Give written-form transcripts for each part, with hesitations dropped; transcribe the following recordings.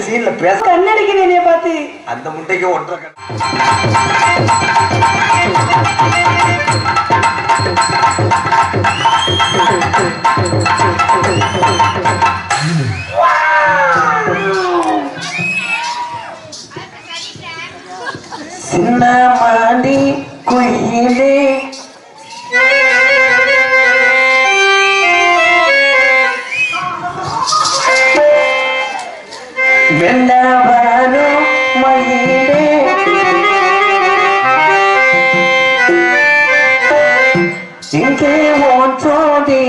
சீன்ல பேச கண்ணடிக்கு நீ பார்த்து அந்த முட்டைக்கு ஒற்றை சின்ன மாண்டி குயிலே வெள்ளவரும் மயிலே இங்கே ஓன்றோடி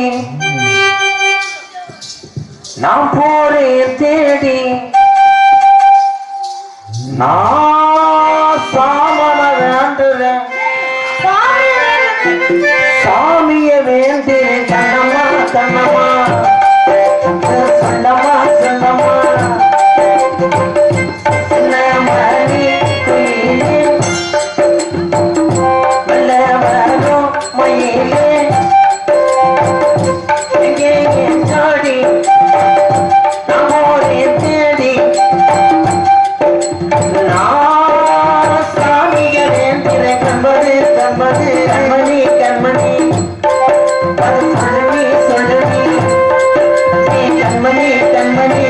நான் போறேன் தேடி நான் சாமன வேண்டுறேன் சாமிய வேண்டேன் கண்ணம்மா கண்ணம்மா சொல்லம்மா சொல்லம்மா மணி குயிலே வெள்ளவரும் மயிலே எங்கே சாடி நான் போறேன் தேடி சாமிய வேண்டிறேன் கண்பது கண்பது கண்மணி கண்மணி சொல்லி சொல்லி கண்மணி கண்மணி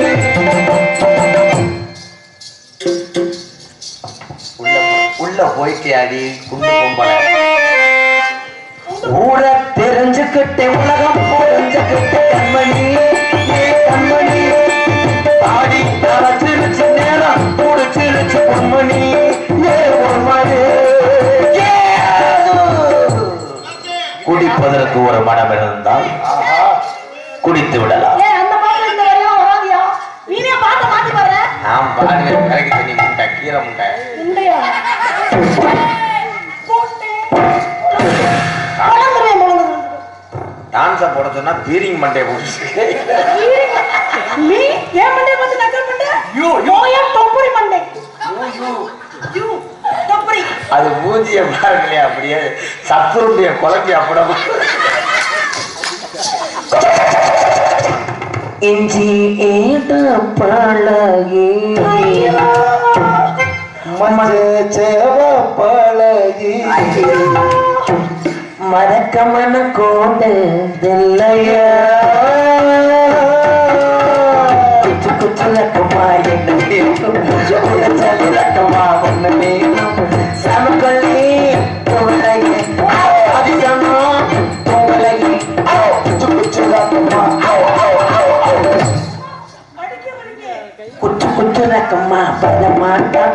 உள்ள போய்க்காடி குண்டு பொம்பளை ஊர தெரிஞ்சுக்கிட்டே உலகம் புரிஞ்சுக்கிட்டே கண்மணி கண்மணி ஆடி சிரிச்சு நேரம் சிரிச்சு பொன்மணி குடிப்பதற்கு ஒரு மனம் இருந்தால் குடித்து விடலாம் நான் பாடுவேன் கரைக்கு தண்ணி முட்டை கீரை முட்டை டான்ஸ போட சொன்னா பீரிங் மண்டே போட்டு அது மூஞ்சிய பாருங்களே அப்படியே சத்துருடைய குழம்பி அப்பட இஞ்சி ஏத பழகி மஞ்சேவ பழகி மறக்கமன கோண்டு தில்லையா குச்சு குச்சு லக்கமா லக்கமா ஒண்ணு சமக்கொல்லி தோலையே அதிகமா தோலையே குச்சு குச்சு லக்கமா குச்சு குச்சு லக்கமா பரமாட்டா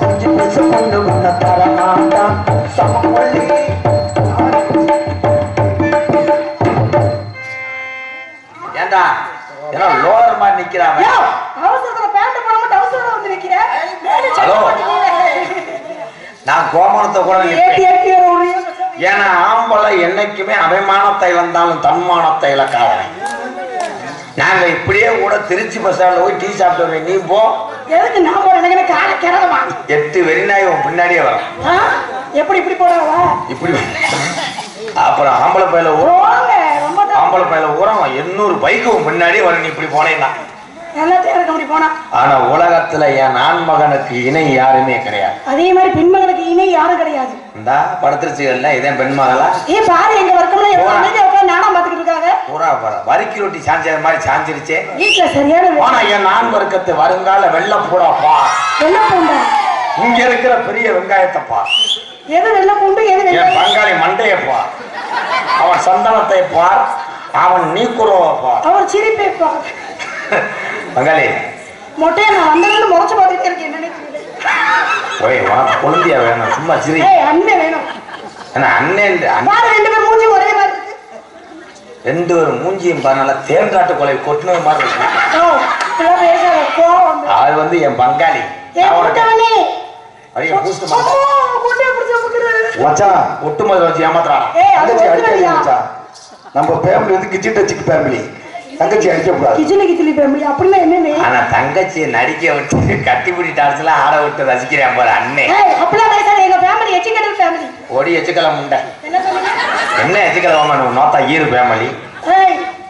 கொஞ்சம் குச்சு கொண்டு கொண்ட தரமாட்டா சமக்கொல்லி ஏண்டா ஏன்னா லோவர் மாதிரி நிக்கிறாங்க நான் கோமணத்தை கூட ஏன்னா ஆம்பளை என்னைக்குமே அபிமானத்தை இழந்தாலும் தன்மானத்தை இழக்காதவன். நாங்க இப்படியே கூட திருச்சி பஸ் ஸ்டாண்ட்ல போய் டீ சாப்பிட்டு நீ போ எதுக்கு நான் போறேன் காலை கிளம்பா 8 வெறிநாய் உன் பின்னாடியே வரும் எப்படி இப்படி போறாவா இப்படி அப்புறம் ஆம்பளை பையில ஆம்பளை பையில ஊரம் 800 பைக்கு உன் பின்னாடியே வரும் நீ இப்படி போனேன்னா ஆனா உலகத்துல என் ஆண் மகனுக்கு இணை யாருமே கிடையாது. அதே மாதிரி பெண் மகனுக்கு இணை யாரும் கிடையாது. இந்த படத்திருச்சுகள்ல இதன் பெண் மகளா பாரு எங்க வர்க்கம்ல நானும் பாத்துக்கிட்டு இருக்காங்க பூரா வரிக்கி ரொட்டி சாஞ்சது மாதிரி சாஞ்சிருச்சே வீட்டுல சரியான. ஆனா என் ஆண் வர்க்கத்தை வருங்கால வெள்ள பூரா பார் வெள்ள பூண்டா இங்க இருக்கிற பெரிய வெங்காயத்தை பார் எது வெள்ள பூண்டு எது என் பங்காளி மண்டைய பார் அவன் சந்தனத்தை பார் அவன் நீக்குறவ பார் அவர் சிரிப்பை பார் பங்காளி மொட்டையை நான் வந்ததுல முறைச்சு பார்த்துட்டே இருக்கேன் ஓய் உனக்கு குழந்தையா வேணும் சும்மா சிரி அண்ணன் வேணும் என்ன அண்ணன் ரெண்டு பேரும் மூஞ்சி ஒரே மாதிரி இருக்கு ரெண்டு பேரும் மூஞ்சியும் நல்லா தேங்காட்டு கொலை கொட்டின மாதிரி இருக்கு அது வந்து என் பங்காளி ஒட்டுமதி வச்சு ஏமாத்துறா நம்ம ஃபேமிலி வந்து கிச்சி டச்சுக்கு ஃபேமிலி தங்கச்சி அடிக்க கூடாது கிச்சிலி கிச்சிலி ஃபேமிலி அப்படினா என்னன்னு ஆனா தங்கச்சி நடிக்க விட்டு கட்டிப்புடி டான்ஸ்ல ஆட விட்டு ரசிக்கிறேன் பாரு அண்ணே அப்படியே பேசாத எங்க ஃபேமிலி எச்சிக்கடல் ஃபேமிலி ஓடி எச்சிக்கல முண்டை என்ன எச்சிக்கல வாமா நோத்தா ஈரு ஃபேமிலி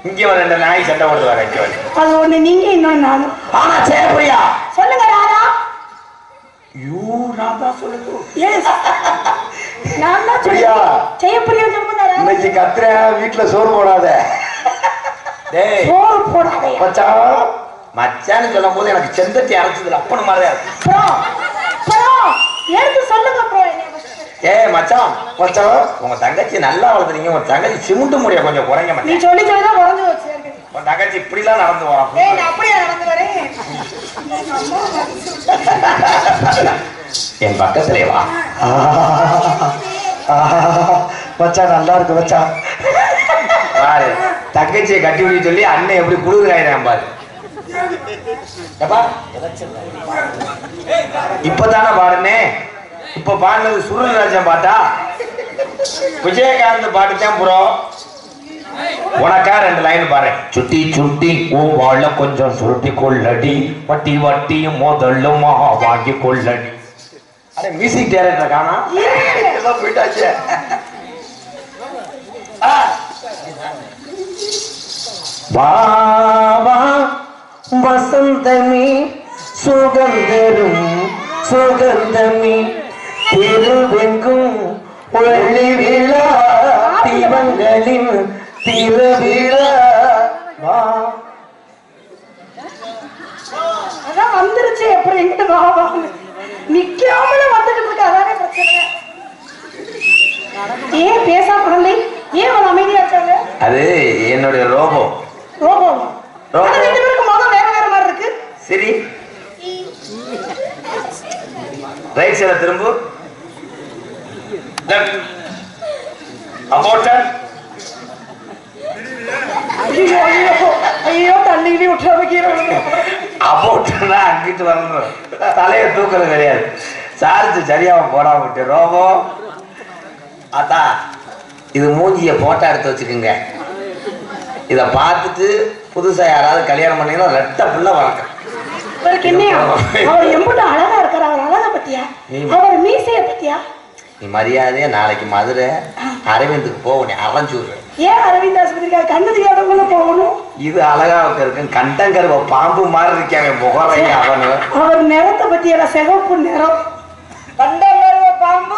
இங்க ஒரு ரெண்டு நாய் சண்டை போட்டு வர வைக்க அது ஒண்ணு நீங்க இன்னொன்னு நான் ஆனா சேப்பிரியா சொல்ல சொல்லுது. நான் தான் செய்யப்படியா சொல்லுங்க. இன்னைக்கு கத்துற வீட்டுல சோறு போடாத. டேய் சோறு போடாத மச்சான். மச்சான்னு சொல்லும் போது எனக்கு செந்தட்டி அரைச்சதுல அப்பன மாதிரியா இருக்கு. எடுத்து சொல்லுங்க ப்ரோ. ஏய் மச்சான் மச்சான், உங்க தங்கச்சி நல்லா வளர்த்துறீங்க. உங்க தங்கச்சி சிமுண்டு முடிய கொஞ்சம் குறைங்க மச்சான். நீ சொல்லி சொல்லிதான் குறைஞ்சு வச்சு. உங்க தங்கச்சி இப்படிலாம் நடந்து வரான். நான் அப்படியே நடந்து வரேன். என் பக்கத்திலே வா. மச்சான் நல்லா இருக்கு மச்சான். பாரு தங்கச்சியை கட்டி விட சொல்லி அண்ணன் எப்படி குழுகிறாயிரம் பாரு. இப்பதானே பாடுனே. இப்ப பாடுனது சுருளராஜன் பாட்டா? விஜயகாந்த் பாட்டு தான் ப்ரோ. உனக்கா 2 லைன் பாரு. சுட்டி சுட்டி ஓ வாழ கொஞ்சம் சுருட்டி கொள்ளடி, வட்டி வட்டியும் முதல்லும் வாங்கி கொள்ளடி. அட மியூசிக் டைரக்டர் காணா எல்லாம் போயிட்டாச்சு. வா வா வசந்தமி சுகந்தரும் சுகந்தமி திருவெங்கும் ஒளி விழா தீபங்களின் திருவிழா. வா அதான் வந்துருச்சு. எப்படி எங்கிட்ட வா நிக்காமல வந்துட்டு இருக்கு. அதானே பிரச்சனை. ஏன் பேசா குழந்தை? ஏன் அவன் அமைதியா இருக்காங்க? அது என்னுடைய ரோபோ. Robot robot. 2 பேருக்கு முகம் வேற வேற மாதிரி இருக்கு. சரி ரைட் சைட திரும்பு. லெஃப்ட் அபோர்டன். ஐயோ ஐயோ ஐயோ தள்ளிக்கிட்டு விட்டுற வைக்கிறோம். அபோர்டனா அங்கிட்டு வரணும். தலையை தூக்கிறது கிடையாது. சார்ஜ் சரியாம போடாம விட்டு ரோபோ. அத்தா இது மூஞ்சிய போட்டோ எடுத்து வச்சுக்கோங்க. இத பார்த்துட்டு புதுசா யாராவது கல்யாணம் பண்ணீங்கன்னா 2 பிள்ளை வளர்க்க. அவர் எம்புட்டு அழகா இருக்காரு. அவர் அழகா பத்தியா? அவர் மீசைய பத்தியா? நீ மரியாதையா நாளைக்கு மதுரை அரவிந்துக்கு போகணும். அரைஞ்சூர். ஏன் அரவிந்த் ஆஸ்பத்திரிக்கா? கண்ணு தெரியாதவங்கள போகணும். இது அழகா இருக்கு. கண்டங்கருவ பாம்பு மாதிரி இருக்காங்க முகரைய. அவனு அவர் நிறத்தை பத்தியா? சிகப்பு நிறம். கண்டங்கருவ பாம்பு.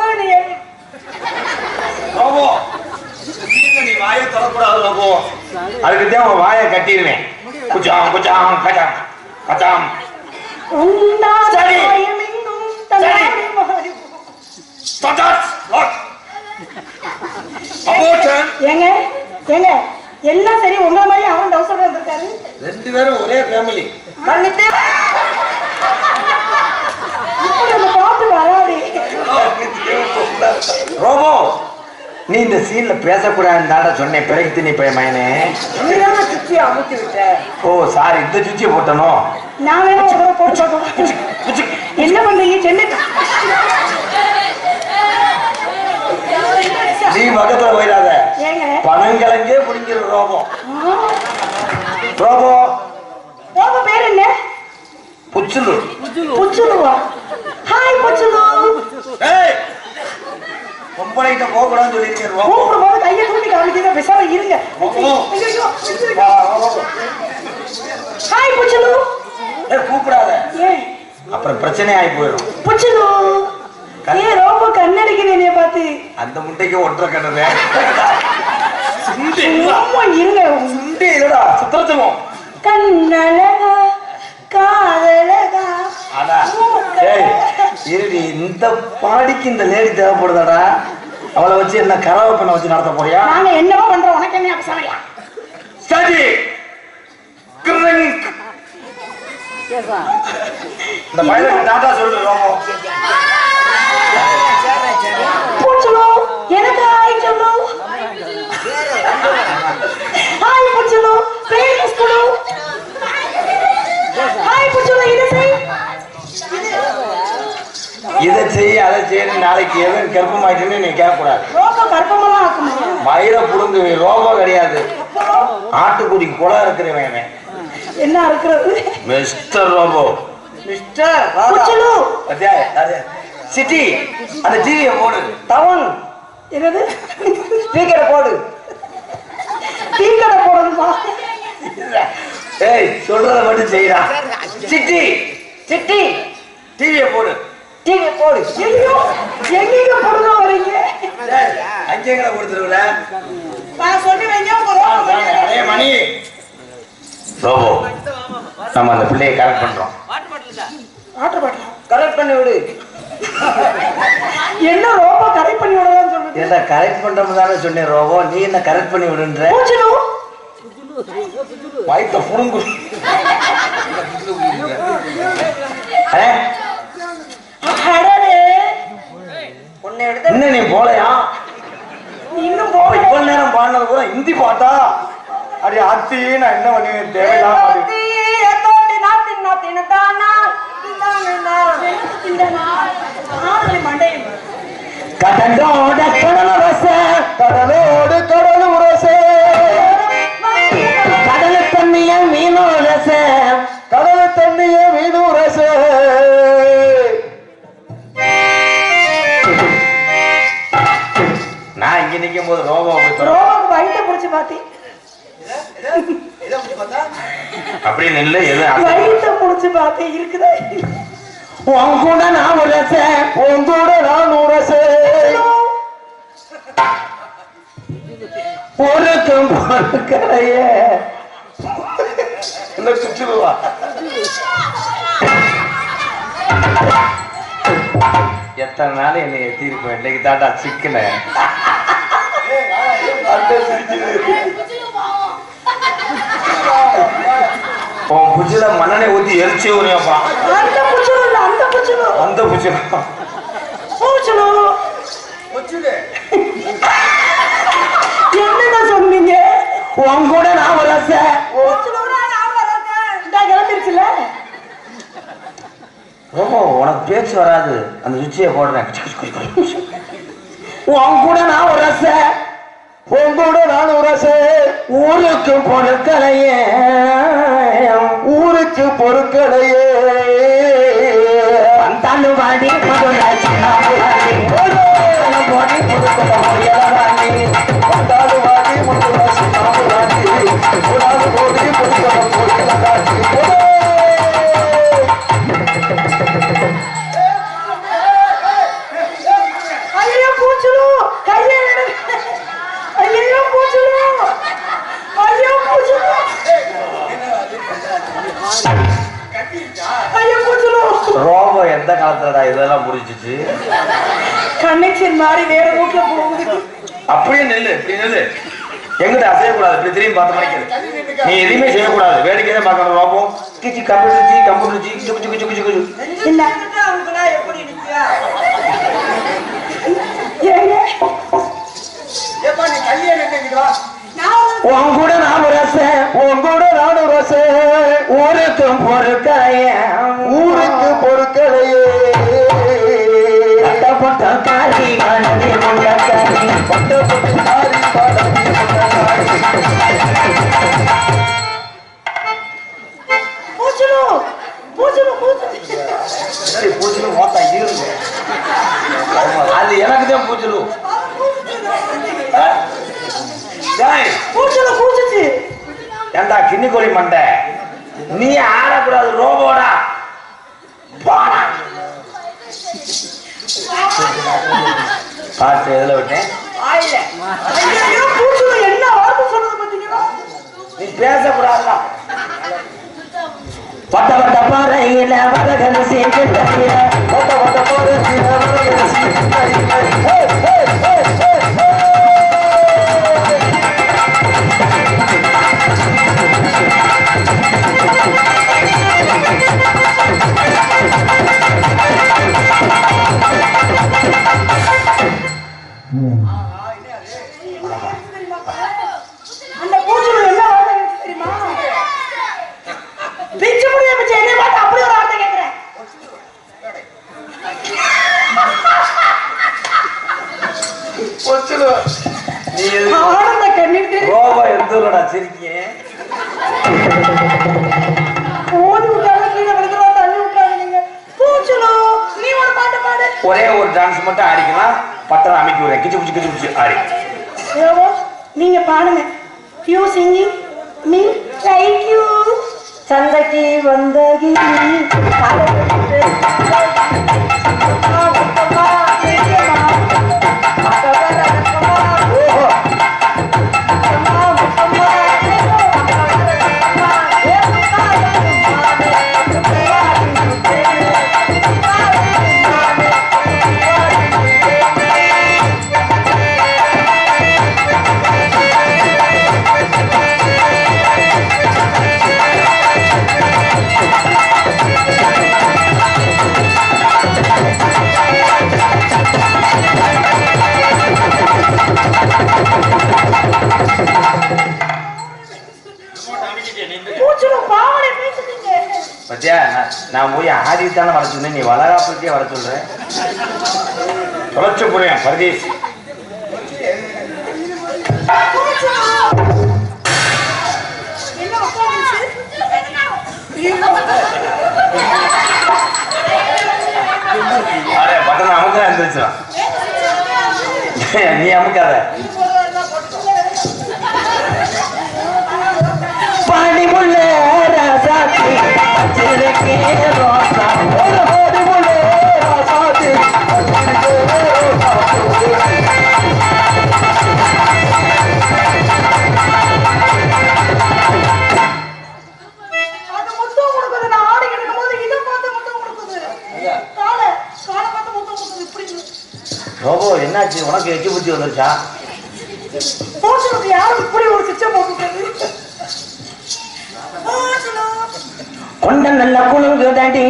நீ வாயை தொடக்கூடாது ரோபோ. அதுக்குதான் உன் வாயை கட்டிடுவேன். குச்சாம் குச்சாம் கச்சாம் கச்சாம். ஏங்க ஏங்க எல்லாம் சரி. உங்க மாதிரி அவன் டவுசர் வந்திருக்காரு. 2 பேரும் ஒரே ஃபேமிலி. பாட்டு வராது. ரோபோ நீ இந்த சீன்ல பேசக்கூடாதுன்னு சொன்னேன். பிறகு நீ போய் மயனே சுச்சியை அமுத்தி விட்டேன். ஓ சாரி, இந்த சுச்சியை போட்டனோ? நான் வேணா ஒரு தடவை போட்டு பார்க்க. என்ன பண்றீங்க? சென்னை நீ பக்கத்துல போயிடாத. பணங்கிழங்கே பிடிக்கிற ரோபோ. ரோபோ ரோபோ பேர் என்ன? புச்சுலு. புச்சுலுவா? ஹாய் புச்சுலு. ஏய் பொம்பளைகிட்ட போக கூடாதுன்னு சொல்லிருக்கேன். ரோபோ போகும்போது கையை தூக்கி காமிக்கிறீங்க. பேசாம இருங்க. ஹாய் புச்சுலு. ஏய் கூப்பிடாத. ஏய் அப்புறம் பிரச்சனை ஆகி போயிடும். புச்சுலு ஏ ரோபோ கண்ணடிக்குது என்னைய பார்த்து. அந்த முட்டைக்கு ஒன்றரை கண்ணது. இருங்க. சுண்டி இல்லடா சுத்தரச்சமோ. கண்ணழகா காதழகா. இருடி, இந்த பாடிக்கு இந்த லேடி தேவைப்படுதாடா. அவளை வச்சு என்ன கலவை பண்ண வச்சு நடத்த போறியா? நாங்க என்னவோ பண்றோம். உனக்கு என்ன அவசரம்? சரி இந்த பையனுக்கு டாடா சொல்லு ரோபோ. புச்சுலு எனக்கு ஹாய் சொல்லு. ஹாய் புச்சுலு. பேர் புச்சுலு. ஹாய் புச்சுலு. இதை செய்ய அதை செய்யணும். நாளைக்கு எதுவும் கர்ப்பமாயிட்டுன்னு நீ கேட்கக்கூடாது. ரோபோ கர்ப்பமெல்லாம் ஆக்குமா? மயிரை புடுங்கு. ரோபோ கிடையாது. ஆட்டுக்குடிக்கு குளம் இருக்கிறவன். என்ன இருக்கிறது? Mister robo. மிஸ்டர் புச்சுலு. சிட்டி அந்த டிவியை போடு. டவுன் என்னது? ஸ்பீக்கரை போடு. ஸ்பீக்கரை போடுமா? ஏய் சொல்றத மட்டும் செய்யறா. சிட்டி சிட்டி டிவியை போடு. டிவி போடு. ஐயோ எங்கீங்க பொடுங்க வரீங்க? அங்கேங்களை கொடுத்துருவில நான் சொல்லி வைங்க அதே மணி ரோபோ நம்ம அந்த பிள்ளையை கரெக்ட் பண்றோம். வாட்டர் பாட்டில் கரெக்ட் பண்ணி விடு. என்ன ரோபோ கரெக்ட் பண்ணி விடலாம்னு சொல்லுது. ஏதா கரெக்ட் பண்றோம் தானே சொன்னேன் ரோபோ, நீ என்ன கரெக்ட் பண்ணி விடுன்ற? பூச்சலு வாய்த்த புடுங்கு என்ன நீ போலையா? இன்னும் போ. இவ்வளவு நேரம் பாடினது கூட ஹிந்தி பாட்டா? அடி அத்தி நான் என்ன பண்ணுவேன் தேவையில்லாம கடலோட கடல் ரச கடலோடு கடல் உரச கடல் தண்ணிய மீனோ ரச கடல் தண்ணிய மீனு ரச நான் இங்க நிக்கும் போது ரோபோ ரோபோக்கு வயிற்ற புடிச்சு பாத்தி அப்படின்னு இல்லை எது வயிற்ற புடிச்சு பாத்தி இருக்குதா? உன் கூட நான் உரச உன் கூட நான் உரச பொறுக்கும் பொறுக்கலையே என்ன சுற்றுவா எத்தனை நாள் என்னை எத்திருப்பேன். இன்னைக்கு தாண்டா சிக்கன உன் புஜில மண்ணனை ஊத்தி எரிச்சு ஊறியப்பான். அந்த புச்சலு இல்ல அந்த புச்சலு அந்த புஜில புச்சலு என்னங்க சொன்னீங்க? உன் கூட நான் உரச கிளம்பிருச்சுல. ரோபோ உனக்கு பேச்சு வராது. அந்த ருச்சியை போடுறேன். உன் கூட நான் உரச உன் கூட நான் உரச ஊருக்கு பொருட்களையே ஊருக்கு பொருட்களையே வந்தாலும் வாடி மதுராட்சி போடி பொருட்களை வந்தாலும் வாடி முத்துராசி நாமுராசி போடாது போடி பொருட்களை போடி ஐயோ பூச்சலு கையே ஐயோ பூச்சலு ஐயோ பூச்சலு ஐயோ பூச்சலு ரோபோ எந்த காலத்துலடா இதெல்லாம் புரிஞ்சிச்சு? கனெக்ஷன் மாதிரி வேற ரூட்ல போகுது. அப்படியே நெல்லு இப்படி நெல்லு எங்கிட்ட அசையக்கூடாது. இப்படி திரும்பி பார்த்து மணிக்கு நீ எதையுமே செய்யக்கூடாது. வேடிக்கை தான் பார்க்கணும். ரோபோ கிச்சி கம்ப்யூட்டர் கம்ப்யூட்டர் சுக்கு சுக்கு சுக்கு சுக்கு இல்ல எப்படி நிற்கியா ஏங்க ஏப்பா நீ கையே நின்றுக்கிட்டு உன் கூட நான் ரச உன் கூட நான் உரச ஊருக்கும் பொருட்களையே ஊருக்கு பொருட்களையே கட்டப்பட்ட காரி கணதி முண்டக்காரி பட்டப்பட்டு காரி பாடத்தி பூச்சலு பூச்சலு பூச்சலு பூச்சலும் மோத்தா இருங்க. அது எனக்கு தான் பூச்சலு. பூச்சலு பூச்சிச்சு. ஏண்டா கிண்ணி கோழி மண்டை நீ ஆடக்கூடாது. ரோபோடா போடா. பாட்டு எதுல விட்டேன்? ஐயோ பூச்சலு என்ன வார்த்தை சொல்றது பாத்தீங்களா? நீ பேசக்கூடாதுடா. வட்ட வட்ட பாறையில வரகன சேர்ந்து தரையில வட்ட வட்ட பாறையில வரகன சேர்ந்து தரையில அந்த பூச்சலு என்ன வார்த்தை தெரியுமா? பிச்சு முடிய பிச்சு என்ன பார்த்து அப்படி ஒரு வார்த்தை கேட்கிறேன். நீ எது ஆனந்த கண்ணிட்டு ரோபோ எந்தூரடா சிரிக்கேன்? ஓடி விட்டாங்க கீழே விழுந்துருவா தள்ளி விட்டாங்க. பூச்சலு நீ ஒரு பாட்டு பாடு. ஒரே ஒரு டான்ஸ் மட்டும் ஆடிக்கலாம். பட்டம் அமைக்க விடுறேன். கிச்சு பிடிச்சி கிச்சு பிடிச்சி ஆடி. ஏவோ நீங்க பாடுங்க. You singing me like you சந்தைக்கு வந்த கிளி நான் போய் ஆதித்தானே வர சொன்னேன், நீ வளகாப்புக்கே வர சொல்றேன். தொலைச்சு போறேன் பரதேசி. பட்டன் அமுக்க இருந்துச்சுலாம், நீ அமுக்காத. பாடிமுள்ள ராசாத்தி பச்சிருக்கே ரோசா ஒரு பாடிமுள்ள ராசாத்தி பச்சிருக்கே ரோசா. அது முத்தம் கொடுக்குது. நான் ஆடி கிடக்கும் போது இதை பார்த்து முத்தம் கொடுக்குது. காலை பார்த்து முத்தம் கொடுக்குது. இப்படி ரோபோ என்னாச்சு, உனக்கு எச்சு புத்தி வந்துருச்சா? போச்சுனுக்கு யாரும் இப்படி ஒரு சிச்சை போட்டுருக்காது. கொண்ட நல்ல குழுங்கு தாண்டி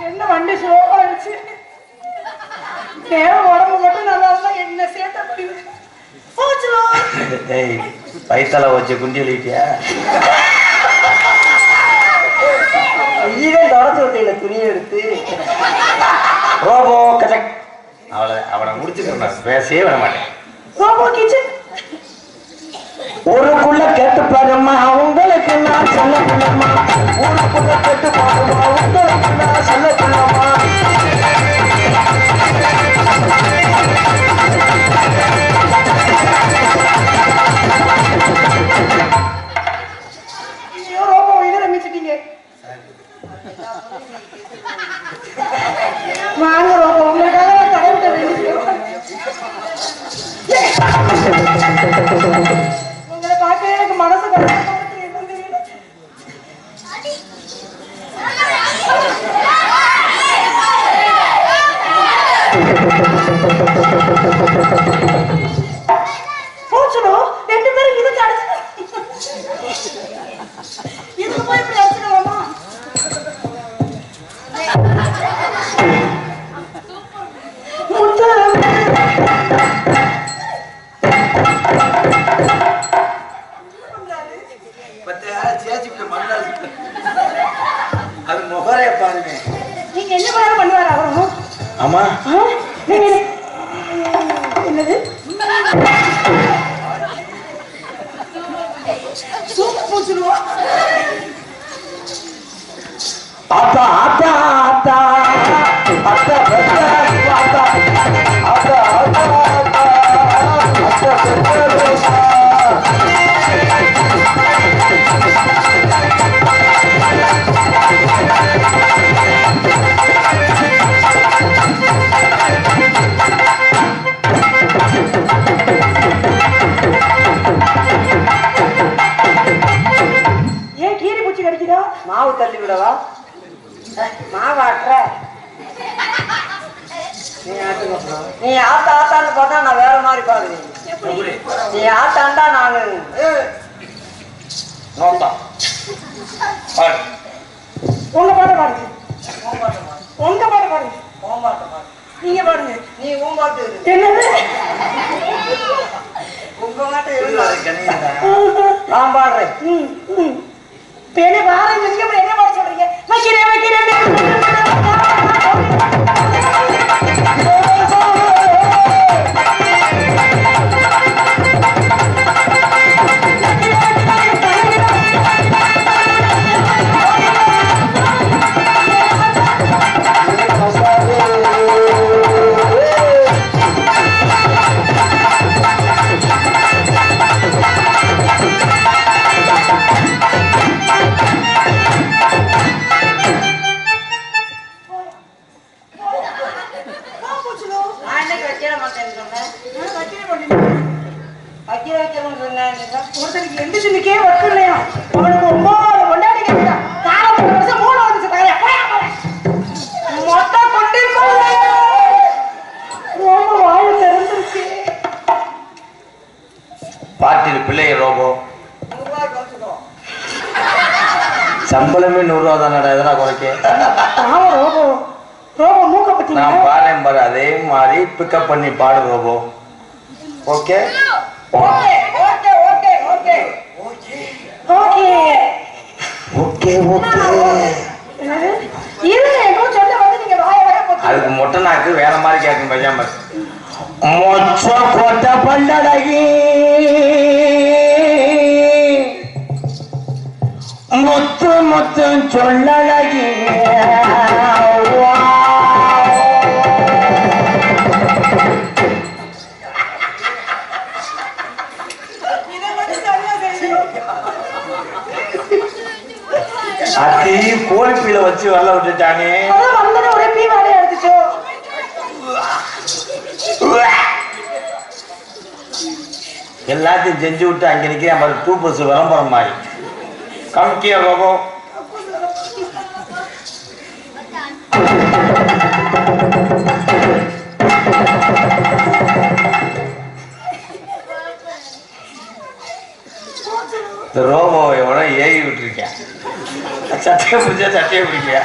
என்ன வண்டி சோப்பாயிடுச்சு. தேவை உடம்பு மட்டும் நல்லா இருந்தா என்ன சேட்டை முடிவு. போச்சுலோ வயிற்றால வச்சு குண்டி எழுதிட்டியா? இதே தொடச்சு விட்டீங்க துணியை எடுத்து. ரோபோ கஜக். அவனை முடிச்சுக்கிறேன், பேசவே வர மாட்டேன். ரோபோ கிச்சன் ஊருக்குள்ள கேட்டு பாருமா உங்களுக்கு நான் சொல்லணுமா, ஊருக்குள்ள கேட்டு பாருமா உங்களுக்கு நான் சொல்லணுமா. ஐயோ ரோபோ இதில் மிச்சிட்டீங்க. வாங்க ரோபோ, உங்களுக்காக நான் கடவுட்ட உங்களை பார்க்க எனக்கு மனசு கஷ்டமா இருக்கு. என்னன்னு தெரியல. போச்சுடோ, 2 பேரும் இதுக்கு அடிச்சு இதுக்கு போய் இப்படி அடிச்சுக்கலாமா? அது முகரே பாருங்க. நீங்க என்ன பண்ணாலும் பண்ணுவாரு அவரும். ஆமா என்னது சூப் பூச்சிடுவா. ஆத்தா ஆத்தா ஆத்தா ஆத்தா ஆத்தா ஆத்தா ஆத்தா ஏன் கீரி பூச்சி கடிக்குதா? மாவு தள்ளி விடவா? மாவாட்டுற நீ ஆத்தா ஆத்தான்னு பார்த்தா நான் வேற மாதிரி பாக்குறேன். நீ ஆத்தாண்டா நானு நோட்டா பாரு. உங்க பாட்ட பாருங்க, உங்க பாட்ட பாருங்க, நீங்க பாருங்க. நீ ஊம்பாட்டு என்னது உங்க மாட்ட நான் பாடுறேன். என்ன பாருங்க, நீங்க என்ன பாட சொல்றீங்க? வைக்கிறேன் தானடா இதெல்லாம் குறைக்க. ரோபோ ரோபோ மூக்க பத்தி நான் பாடுறேன் பாரு, அதே மாதிரி பிக்கப் பண்ணி பாடு robo. Okay okay okay okay okay okay okay okay. இருங்க ஏதோ சொல்ல வந்து நீங்க வாய வாய போட்டு அதுக்கு மொட்டை நாக்கு வேற மாதிரி கேட்கும் பையன் பாரு. மொச்ச கொட்ட பல்லடகி முத்து முத்து சொல்லழகி அத்தி கோழிப்பீல வச்சு வரல விட்டுட்டானே. வந்தது ஒரே பீ வாடை எடுத்துச்சோ. எல்லாத்தையும் செஞ்சு விட்டு அங்க நிக்கிறேன் பாரு, டூ பஸ் விளம்பரம் மாதிரி. கம்கிய ரோபோ. இந்த ரோபோவை எவ்வளோ ஏறி விட்டுருக்கேன். சட்டையை பிடிச்சா சட்டையை பிடிக்கலையா?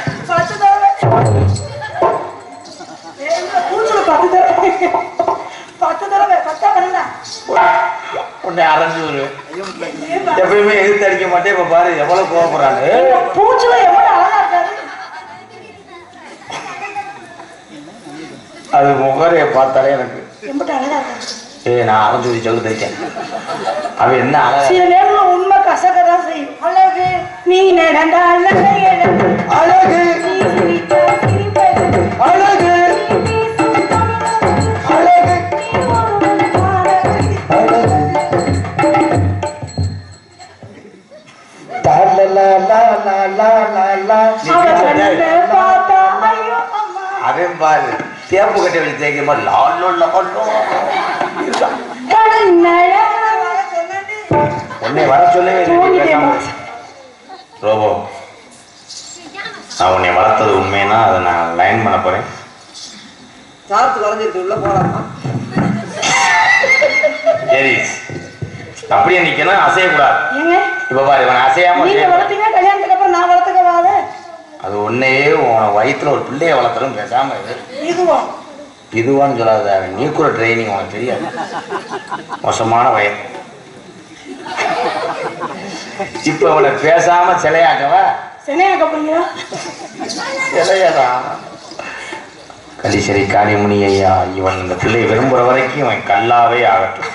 உன்னை அரைஞ்சு விடுவேன். எப்பயுமே எதிர்த்து அடிக்க மாட்டேன். இப்ப பாரு எவ்வளவு கோவப்படுறாங்க. அது முகரைய பார்த்தாலே எனக்கு நான் அரைஞ்சு விதி சொல்லு தெரிச்சேன். அவன் என்ன சில நேரம் உண்மை கசகதான் செய்யும். அழகு நீ நடந்த அழகு அழகு அழகு அவன் பாரு தேப்பு கட்டை வச்சு தேய்க்கிற மாதிரி உன்னை வர சொல்லவே ரோபோ. நான் உன்னை வளர்த்தது உண்மைன்னா அதை நான் லைன் பண்ண போறேன். சரி அப்படியே நிக்கணும், அசையக்கூடாது. இப்ப பாரு இவன் அசையாம கல்யாணத்துக்கு அப்புறம் நான் வளர்த்துக்கவாத அது உன்னையே உன வயிற்றுல ஒரு பிள்ளைய வளர்த்தலும் பேசாம இதுவான்னு சொல்லாத. நியூக்குற ட்ரைனிங் உனக்கு தெரியாது. மோசமான வயல். இப்ப அவனை பேசாம சிலையாக்கவா? சிலையாக்க போறீங்களா? சிலையதா கலிசரி காளிமுனி ஐயா, இவன் இந்த பிள்ளையை விரும்புற வரைக்கும் இவன் கல்லாவே ஆகட்டும்.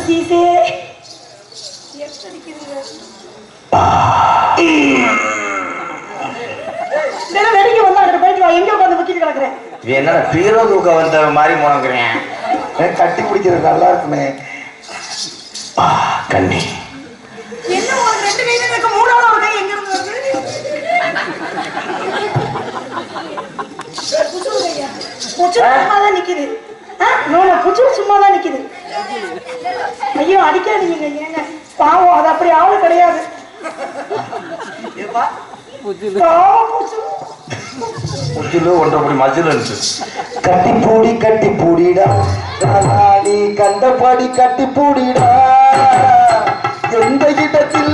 சீசே வெடிக்க வந்தா அந்த போயிட்டு வா. எங்க உட்காந்து முக்கிட்டு கிடக்குறேன். என்ன பீரோ தூக்க வந்த மாதிரி முழங்குறேன். கட்டி பிடிக்கிறது நல்லா இருக்குமே. கண்ணி என்ன உனக்கு ரெண்டு கையில இருக்க மூணாவது ஒரு கை எங்க இருந்து வருது? புச்சு சும்மாதான் நிக்குது. புச்சு சும்மாதான் நிக்குது. ஐயோ அடிக்காதீங்க ஏங்க, பாவம். அது அப்படி ஆளு கிடையாது. ஒன்றரை மஜில் இருந்துச்சு. கட்டி பூடிடா நீ கண்டபடி கட்டி பூடிடா. எந்த இடத்தில்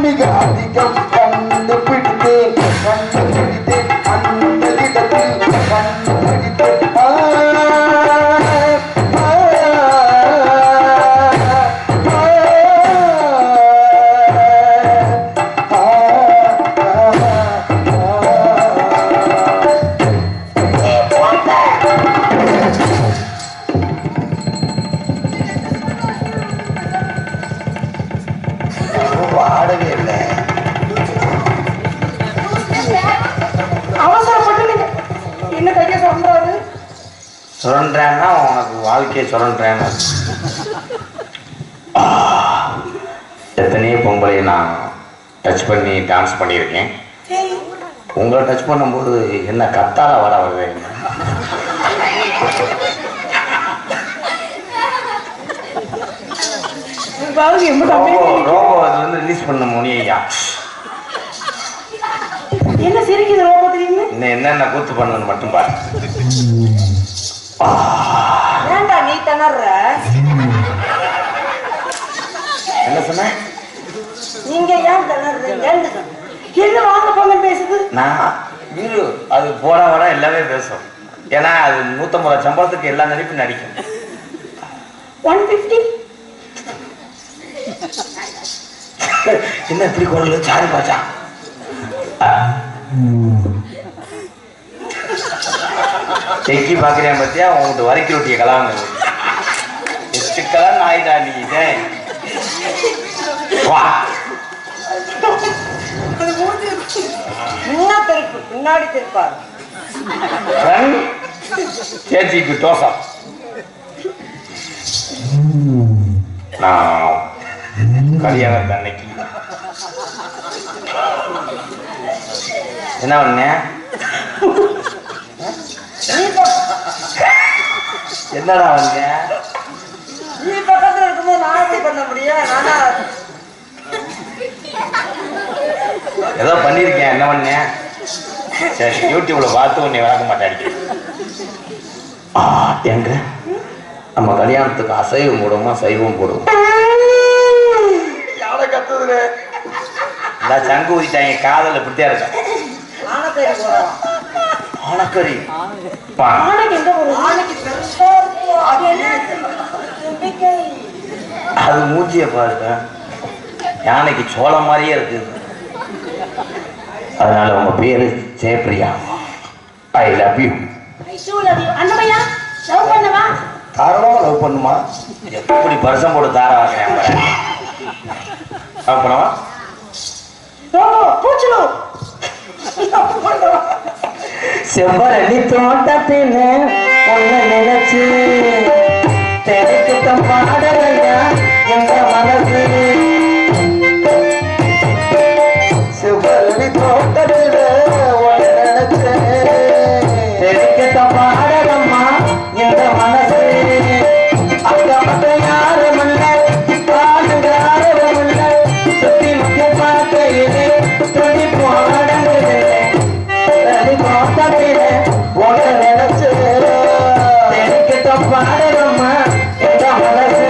மிக அதிகம் கண்டுபிடித்தேன் அந்த இடத்தில் கண்டுபிடித்தேன். சுரண்டான்னா உனக்கு வாழ்க்கையை சுரண்டான்னு. எத்தனையோ பொம்பளை நான் டச் பண்ணி டான்ஸ் பண்ணியிருக்கேன். உங்களை டச் பண்ணும்போது என்ன கத்தால வர வருது. ரோபோ அது வந்து ரிலீஸ் பண்ண முனியா. என்ன சிரிக்குது ரோபோ தெரியுமா? இன்னும் என்னென்ன கூத்து பண்ணணும்னு மட்டும் பாரு. ஏண்டா நீ திணற? என்ன சொன்ன? நீங்க ஏன் என்ன வாங்க போங்க பேசுது? நான் இரு அது போட வர எல்லாமே பேசும். ஏன்னா அது 150 சம்பளத்துக்கு எல்லா நடிப்பும் நடிக்கும். 150 என்ன இப்படி குரல் சாரி பாச்சா செக்கி பாக்குறேன் பத்தியா உங்கள்கிட்ட வரைக்கி ரொட்டிய கலாங்க எச்சுக்கெல்லாம் நாய்டா நீ இதே வா பின்னாடி திருப்பாரு சேச்சிக்கு தோசை நான் கல்யாணம் அன்னைக்கு என்ன பண்ண என்னடா வந்த நீ பக்கத்துல இருக்கும்போது நான் பண்ண முடியும். ஏதோ பண்ணிருக்கேன் என்ன பண்ண சரி யூடியூப்ல பார்த்து உன்னை வளர்க்க மாட்டேன் எங்க நம்ம கல்யாணத்துக்கு அசைவம் போடுவோமா சைவம் போடுவோம் யாரை கத்துதுல இந்த சங்கு ஊதிட்டாங்க காதல் இப்படித்தான் இருக்கேன் ஆனக்கறி அது மூச்சிய பாருங்க யானைக்கு சோளம் மாதிரியே இருக்கு. அதனால உங்க பேரு ஜெயப்பிரியா. I love you. அண்ணமையா லவ் பண்ணவா? தாராளமா லவ் பண்ணுமா? எப்படி பரிசம் போட்டு தாரா வாங்குறேன் லவ் பண்ணவா? பூச்சுலோ செவ்வரளி தோட்டத்தில ஒண்ணு நினைச்சு தெரிவித்த பாடலையா எங்க மனசு. செவ்வரளி தோட்டத்தில ஒண்ணு நினைச்சு தெரிவித்த பாடலம்மா எங்க மனசு. அங்க மட்டும் யாரும் இல்ல பாடுங்க யாரும் இல்ல சுத்தி முக்கிய பார்க்கையிலே துணி போடங்குது தோட்டத்திலே ஒண்ணு நினைச்சு தெரிவித்த பாடலம்மா எங்க மனசு.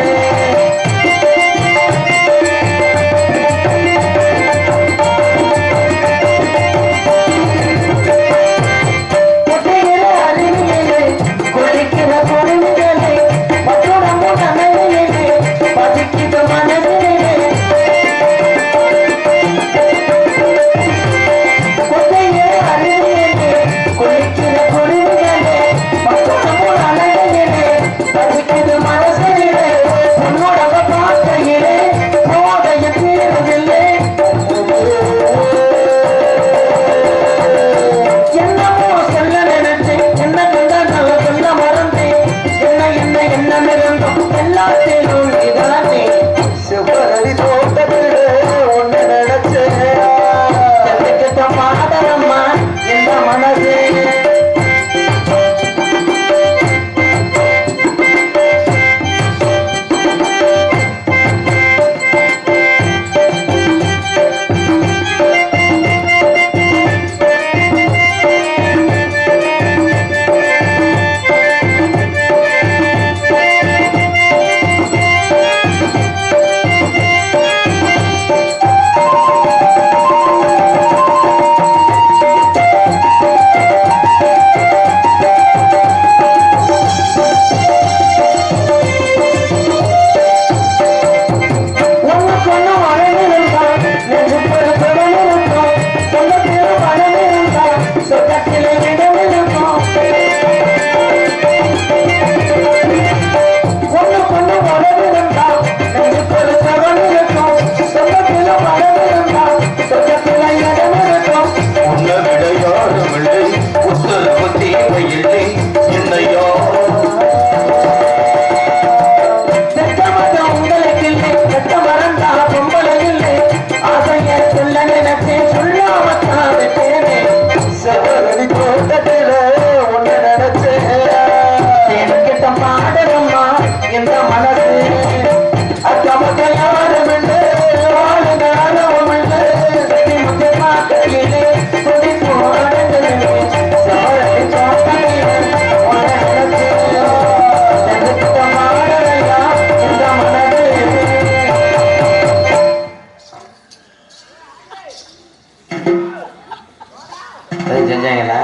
செஞ்சாங்களா?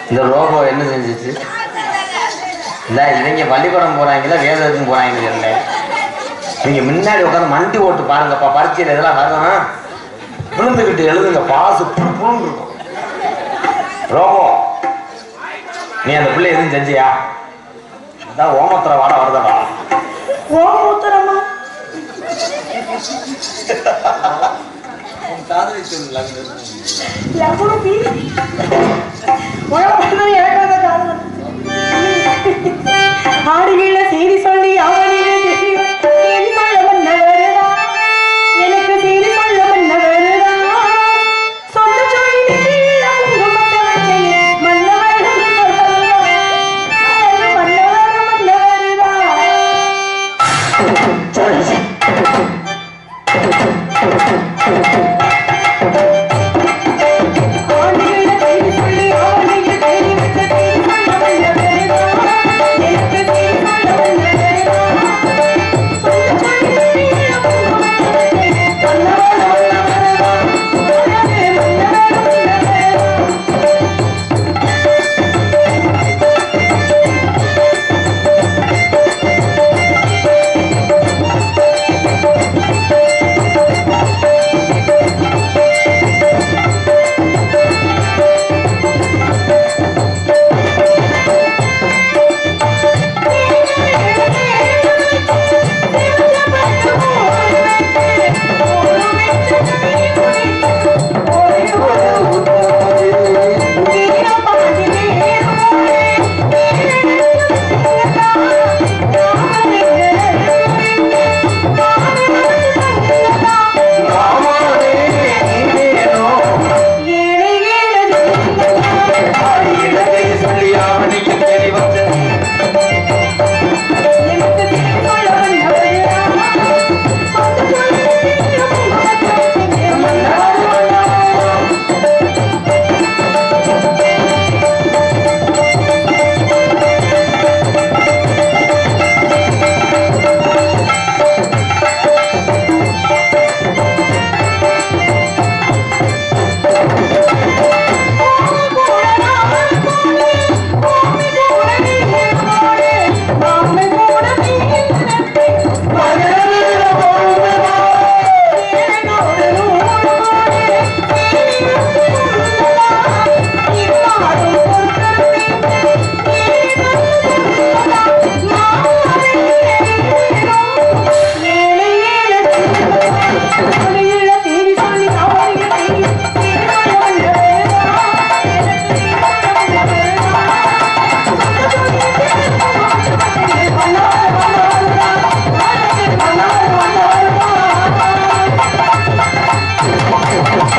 இந்த ரோபோ என்ன செஞ்சிச்சு? இல்ல இவங்க பள்ளிக்கூடம் போறாங்களா வேதத்துக்கு போறாங்க இல்லை. நீங்க முன்னாடி உட்காந்து மண்டி ஓட்டு பாருங்கப்பா. பரீட்சையில் இதெல்லாம் வரணும். விழுந்துக்கிட்டு எழுதுங்க. பாசு புழுன்னு இருக்கும். ரோபோ நீ அந்த பிள்ளை எதுவும் செஞ்சியா? அதான் ஓமத்திர வாட வருதடா. ஓமூத்திரமா? ஆடுகள செய்தி சொல்லி எனக்கு செய்தி சொல்ல மன்ன வருதா சொந்த சொல்லி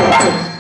Thank you.